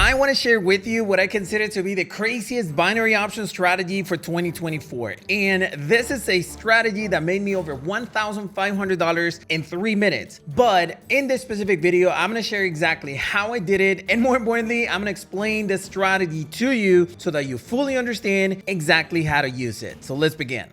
I want to share with you what I consider to be the craziest binary option strategy for 2024. And this is a strategy that made me over $1,500 in 3 minutes. But in this specific video, I'm going to share exactly how I did it. And more importantly, I'm going to explain the strategy to you so that you fully understand exactly how to use it. So let's begin.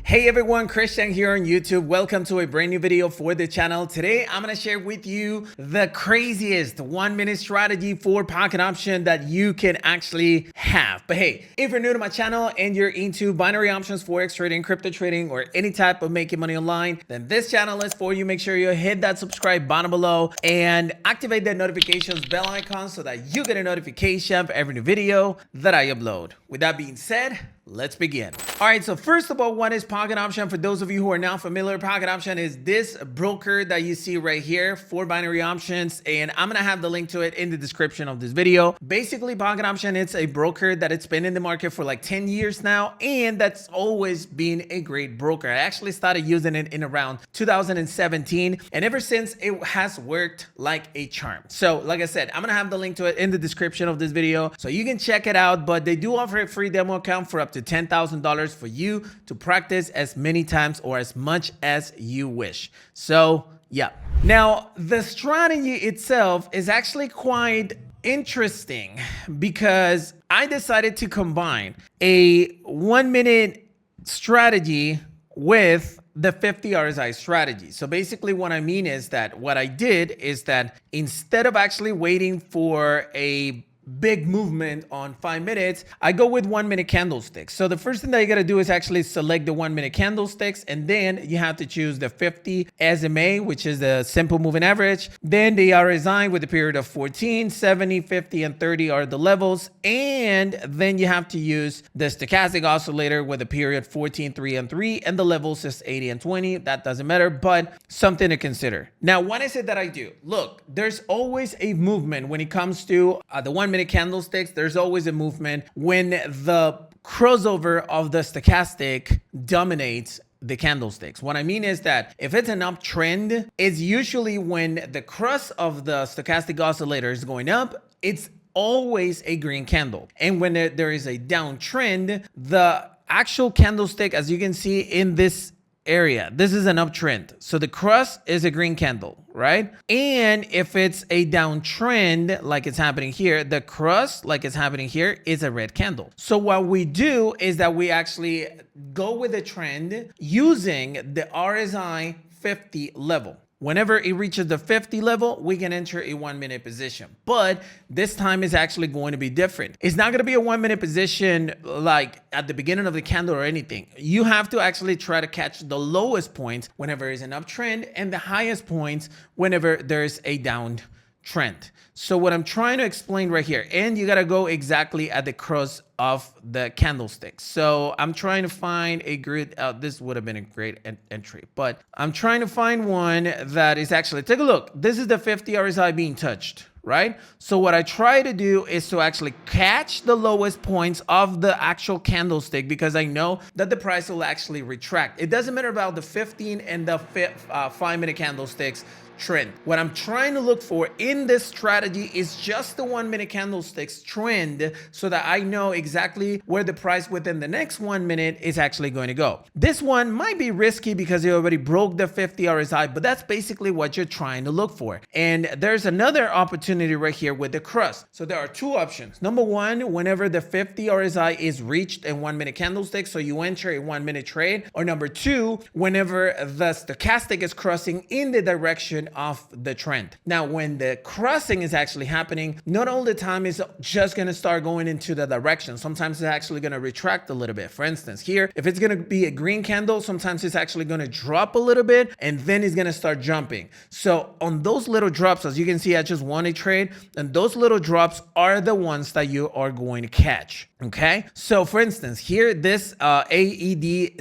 Hey everyone, Christian here on YouTube. Welcome to a brand new video for the channel. Today, I'm gonna share with you the craziest 1-minute strategy for pocket option that you can actually have. But hey, if you're new to my channel and you're into binary options, forex trading, crypto trading, or any type of making money online, then this channel is for you. Make sure you hit that subscribe button below and activate that notifications bell icon so that you get a notification for every new video that I upload. With that being said, let's begin. All right, so first of all, what is pocket option? For those of you who are not familiar, pocket option is this broker that you see right here for binary options, and I'm gonna have the link to it in the description of this video. Basically, pocket option, it's a broker that it's been in the market for like 10 years now, and that's always been a great broker. I actually started using it in around 2017, and ever since it has worked like a charm. So like I said, I'm gonna have the link to it in the description of this video so you can check it out, but they do offer a free demo account for up to $10,000 for you to practice as many times or as much as you wish. So yeah. Now, the strategy itself is actually quite interesting because I decided to combine a 1-minute strategy with the 50 RSI strategy. So basically what I mean is that what I did is that instead of actually waiting for a big movement on 5 minutes, I go with 1-minute candlesticks. So the first thing that you got to do is actually select the 1-minute candlesticks, and then you have to choose the 50 SMA, which is the simple moving average. Then the RSI with a period of 14, 70, 50, and 30 are the levels. And then you have to use the stochastic oscillator with a period 14, 3, and 3, and the levels is 80 and 20. That doesn't matter, but something to consider. Now, what is it that I do? Look, there's always a movement when it comes to the 1-minute candlesticks. There's always a movement when the crossover of the stochastic dominates the candlesticks. What I mean is that if it's an uptrend, it's usually when the cross of the stochastic oscillator is going up, it's always a green candle. And when there is a downtrend, the actual candlestick, as you can see in this area, this is an uptrend. So the cross is a green candle, right? And if it's a downtrend, like it's happening here, the cross, like it's happening here, is a red candle. So what we do is that we actually go with the trend using the RSI 50 level. Whenever it reaches the 50 level, we can enter a 1-minute position. But this time is actually going to be different. It's not going to be a 1-minute position like at the beginning of the candle or anything. You have to actually try to catch the lowest points whenever there's an uptrend and the highest points whenever there's a downtrend. So what I'm trying to explain right here, and you got to go exactly at the cross of the candlestick. So I'm trying to find a grid. This would have been a great entry, but I'm trying to find one that is actually, take a look. This is the 50 RSI being touched, right? So what I try to do is to actually catch the lowest points of the actual candlestick because I know that the price will actually retract. It doesn't matter about the 15 and the 5-minute candlesticks trend. What I'm trying to look for in this strategy is just the 1-minute candlesticks trend so that I know exactly where the price within the next 1 minute is actually going to go. This one might be risky because it already broke the 50 RSI, but that's basically what you're trying to look for. And there's another opportunity right here with the cross. So there are two options. Number one, whenever the 50 RSI is reached in 1-minute candlestick, so you enter a 1-minute trade, or number two, whenever the stochastic is crossing in the direction of the trend. Now, when the crossing is actually happening, not all the time is just going to start going into the direction. Sometimes it's actually going to retract a little bit. For instance, here, if it's going to be a green candle, sometimes it's actually going to drop a little bit and then it's going to start jumping. So on those little drops, as you can see, I just won a trade, and those little drops are the ones that you are going to catch. Okay, so for instance, here, this AEDCNY,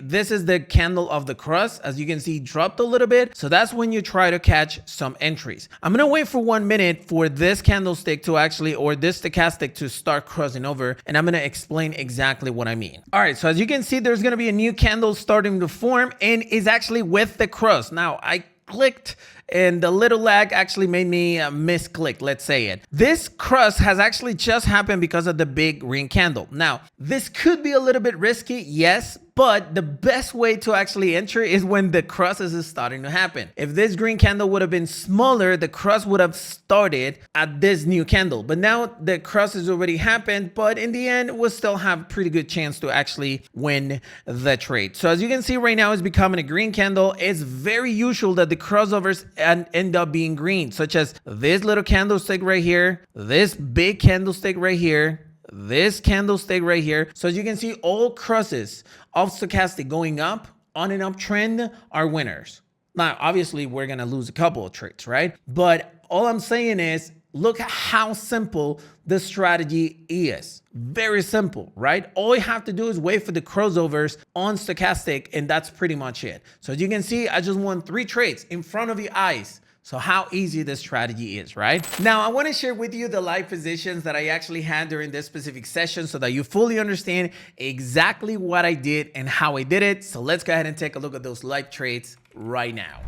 this is the candle of the cross. As you can see, dropped a little bit. So that's when you try to catch some entries. I'm gonna wait for 1 minute for this candlestick to actually, or this stochastic to start crossing over, and I'm gonna explain exactly what I mean. All right, so as you can see, there's gonna be a new candle starting to form and is actually with the cross. Now, I clicked, and the little lag actually made me misclick, let's say it. This cross has actually just happened because of the big green candle. Now, this could be a little bit risky, yes, but the best way to actually enter is when the cross is starting to happen. If this green candle would have been smaller, the cross would have started at this new candle. But now the cross has already happened, but in the end, we'll still have a pretty good chance to actually win the trade. So as you can see right now, it's becoming a green candle. It's very usual that the crossovers end up being green, such as this little candlestick right here, this big candlestick right here, this candlestick right here. So as you can see, all crosses of stochastic going up on an uptrend are winners. Now, obviously, we're going to lose a couple of trades, right? But all I'm saying is, look at how simple the strategy is. Very simple, right? All you have to do is wait for the crossovers on stochastic, and that's pretty much it. So as you can see, I just won 3 trades in front of your eyes. So how easy this strategy is, right? Now, I want to share with you the live positions that I actually had during this specific session so that you fully understand exactly what I did and how I did it. So let's go ahead and take a look at those live trades right now.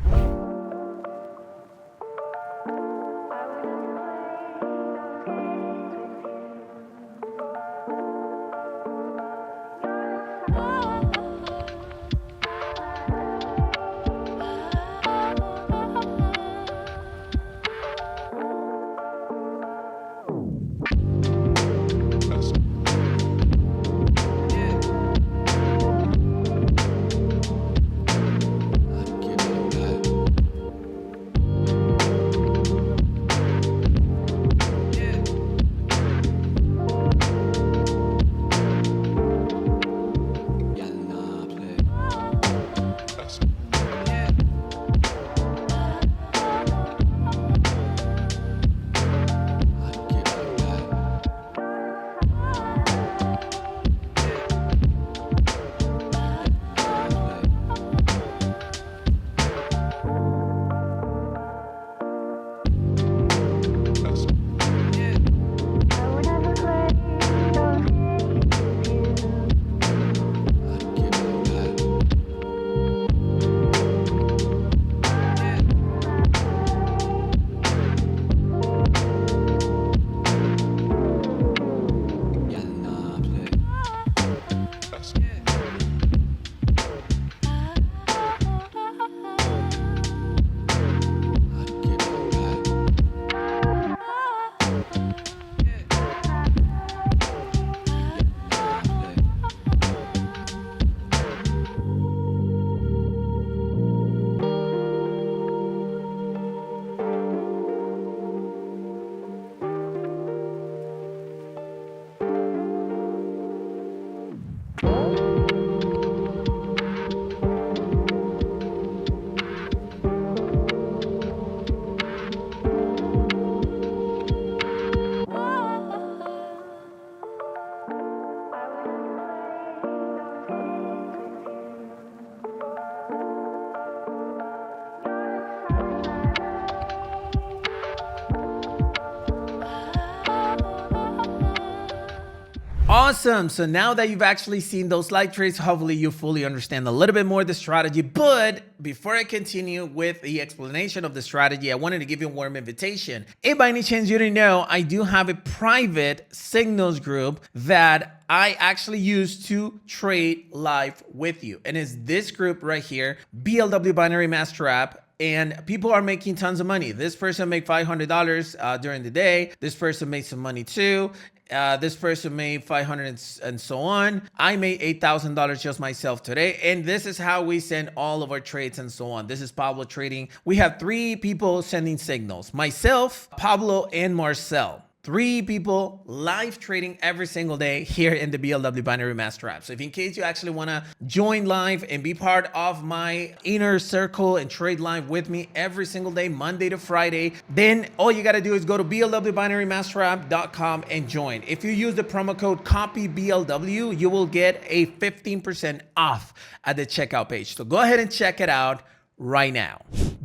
Awesome. So now that you've actually seen those live trades, hopefully you fully understand a little bit more the strategy. But before I continue with the explanation of the strategy, I wanted to give you a warm invitation. If by any chance you didn't know, I do have a private signals group that I actually use to trade live with you. And it's this group right here, BLW Binary Master App. And people are making tons of money. This person made $500 during the day. This person made some money too. This person made $500 and so on. I made $8,000 just myself today. And this is how we send all of our trades and so on. This is Pablo Trading. We have 3 people sending signals. Myself, Pablo, and Marcel. 3 people live trading every single day here in the BLW Binary Master app. So if in case you actually want to join live and be part of my inner circle and trade live with me every single day, Monday to Friday, then all you got to do is go to blwbinarymasterapp.com and join. If you use the promo code COPYBLW, you will get a 15% off at the checkout page. So go ahead and check it out right now.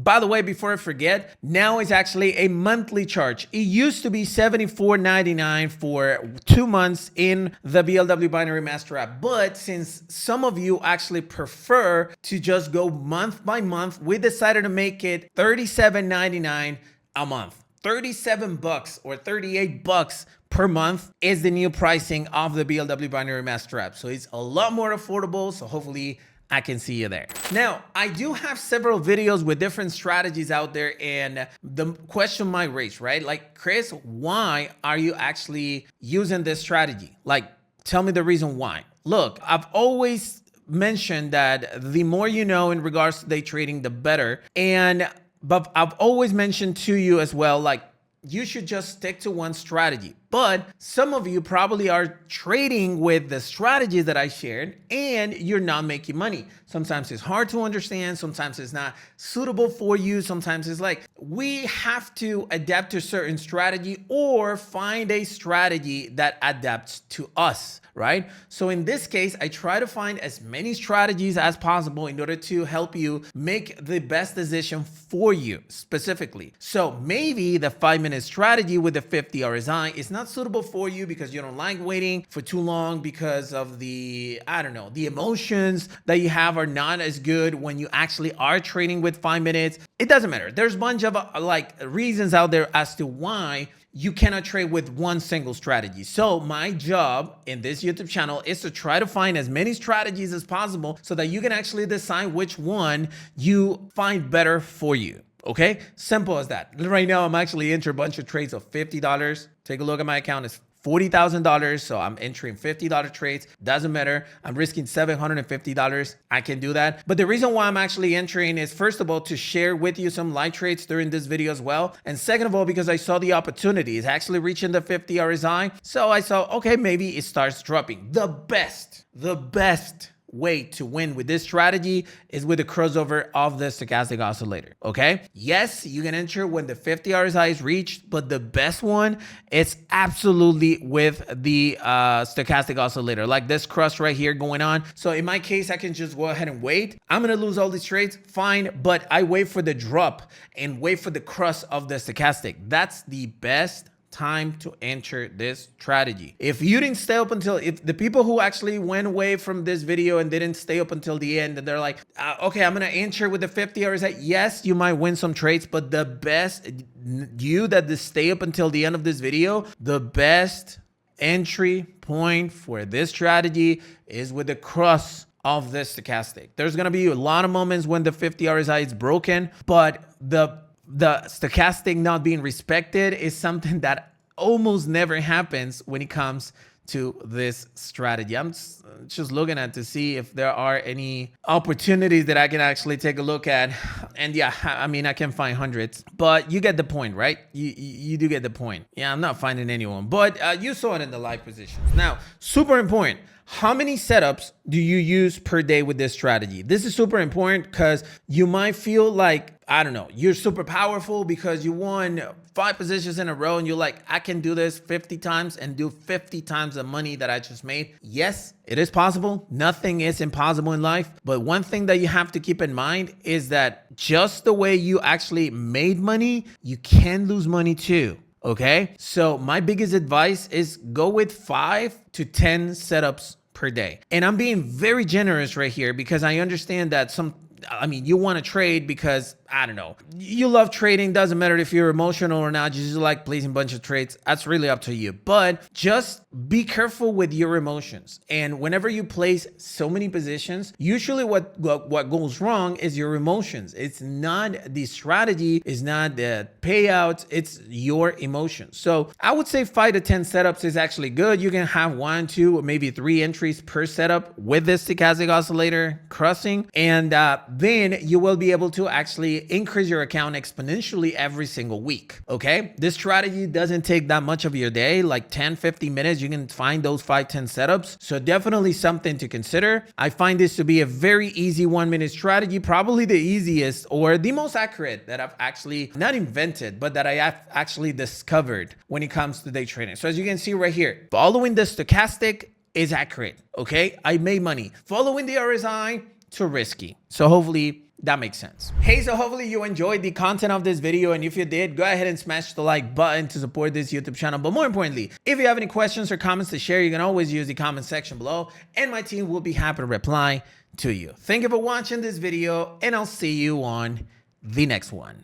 by the way, before I forget, now it's actually a monthly charge. It used to be $74.99 for 2 months in the BLW Binary Master app. But since some of you actually prefer to just go month by month, we decided to make it $37.99 a month. 37 bucks or 38 bucks per month is the new pricing of the BLW Binary Master app. So it's a lot more affordable. So hopefully I can see you there. Now, I do have several videos with different strategies out there, and the question might raise, right? Like, Chris, why are you actually using this strategy? Like, tell me the reason why. Look, I've always mentioned that the more you know in regards to day trading, the better. But I've always mentioned to you as well, like, you should just stick to one strategy. But some of you probably are trading with the strategies that I shared and you're not making money. Sometimes it's hard to understand. Sometimes it's not suitable for you. Sometimes it's like, we have to adapt to a certain strategy or find a strategy that adapts to us, right? So in this case, I try to find as many strategies as possible in order to help you make the best decision for you specifically. So maybe the 5-minute strategy with the 50 RSI is not suitable for you because you don't like waiting for too long because of the, I don't know, the emotions that you have are not as good when you actually are trading with 5 minutes. It doesn't matter. There's a bunch of like reasons out there as to why you cannot trade with one single strategy. So my job in this YouTube channel is to try to find as many strategies as possible so that you can actually decide which one you find better for you. Okay, simple as that. Right now, I'm actually entering a bunch of trades of $50. Take a look at my account. It's $40,000. So I'm entering $50 trades. Doesn't matter. I'm risking $750. I can do that. But the reason why I'm actually entering is, first of all, to share with you some live trades during this video as well. And second of all, because I saw the opportunity. It's actually reaching the 50 RSI. So I saw, okay, maybe it starts dropping. The best way to win with this strategy is with the crossover of the stochastic oscillator. Okay, yes, you can enter when the 50 RSI is reached, but the best one is absolutely with the stochastic oscillator, like this cross right here going on. So in my case, I can just go ahead and wait. I'm gonna lose all these trades, fine, but I wait for the drop and wait for the cross of the stochastic. That's the best time to enter this strategy. If you didn't stay up until, if the people who actually went away from this video and didn't stay up until the end, and they're like, okay, I'm gonna enter with the 50 RSI. Yes, you might win some trades, but the best, you that stay up until the end of this video, the best entry point for this strategy is with the cross of the stochastic. There's gonna be a lot of moments when the 50 RSI is broken, but the stochastic not being respected is something that almost never happens when it comes to this strategy. I'm just looking at to see if there are any opportunities that I can actually take a look at. And yeah, I mean, I can find hundreds, but you get the point, right? You do get the point. Yeah, I'm not finding anyone, but you saw it in the live positions. Now, super important. How many setups do you use per day with this strategy? This is super important because you might feel like, I don't know, you're super powerful because you won 5 positions in a row and you're like, I can do this 50 times and do 50 times the money that I just made. Yes, it is possible. Nothing is impossible in life. But one thing that you have to keep in mind is that just the way you actually made money, you can lose money too. Okay, so my biggest advice is go with 5 to 10 setups per day. And I'm being very generous right here because I understand that you want to trade because, I don't know, you love trading. Doesn't matter if you're emotional or not. You just like placing a bunch of trades. That's really up to you. But just be careful with your emotions. And whenever you place so many positions, usually what goes wrong is your emotions. It's not the strategy, it's not the payouts, it's your emotions. So I would say 5 to 10 setups is actually good. You can have 1, 2, or maybe 3 entries per setup with this stochastic oscillator crossing. And then you will be able to actually increase your account exponentially every single week. Okay, this strategy doesn't take that much of your day, like 10-15 minutes. You can find those 5-10 setups, so definitely something to consider. I find this to be a very easy 1-minute strategy, probably the easiest or the most accurate that I've actually not invented, but that I have actually discovered when it comes to day trading. So as you can see right here, following the stochastic is accurate. Okay, I made money. Following the RSI, too risky. So hopefully That makes sense. Hey, so hopefully you enjoyed the content of this video, and if you did, go ahead and smash the like button to support this YouTube channel. But more importantly, if you have any questions or comments to share, you can always use the comment section below, and my team will be happy to reply to you. Thank you for watching this video, and I'll see you on the next one.